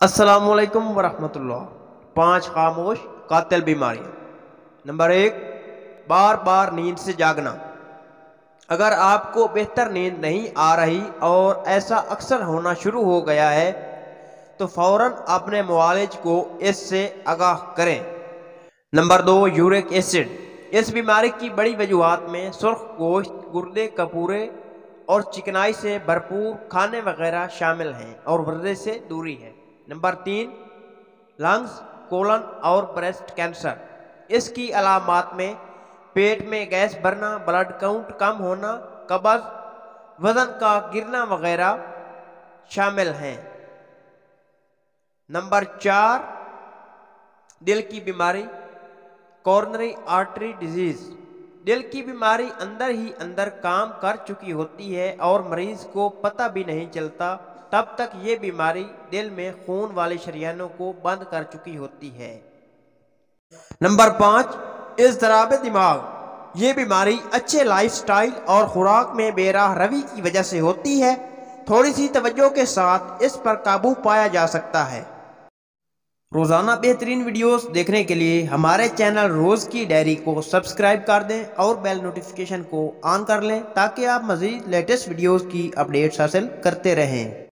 السلام علیکم ورحمۃ اللہ۔ 5 خاموش قاتل بیماریاں۔ نمبر 1، بار بار نیند سے جاگنا۔ اگر آپ کو بہتر نیند نہیں آ رہی اور ایسا اکثر ہونا شروع ہو گیا ہے تو فوراً اپنے معالج کو اس سے آگاہ کریں۔ Number 2، York acid. اس بیماری کی بڑی وجوہات میں سرخ گوشت، گردے کپورے اور چکنائی سے بھرپور کھانے وغیرہ شامل ہیں اور ورزش سے دوری ہے۔ نمبر 3، لنگز، کولن اور بریسٹ کینسر۔ اس کی علامات میں پیٹ میں گیس بھرنا، بلڈ کاؤنٹ کم ہونا، قبض، وزن کا گرنا وغیرہ شامل ہیں۔ نمبر 4، دل کی بیماری، کورونری آرٹری ڈیزیز۔ دل کی بیماری اندر ہی اندر کام کر چکی ہوتی ہے اور مریض کو پتہ بھی نہیں چلتا تب تک یہ بیماری دل میں خون والی شریانوں کو بند کر چکی ہوتی ہے۔ نمبر 5، اضطراب دماغ۔ یہ بیماری اچھے لائف سٹائل اور خوراک میں بے راہ روی کی وجہ سے ہوتی ہے۔ تھوڑی سی توجہ کے ساتھ اس پر قابو پایا جا سکتا ہے۔ روزانہ بہترین ویڈیوز دیکھنے کے لیے ہمارے چینل روز کی ڈائری کو سبسکرائب کر دیں اور بیل نوٹیفیکیشن کو آن کر لیں تاکہ آپ مزید لیٹسٹ ویڈیوز کی اپڈیٹس حاصل کرتے رہیں۔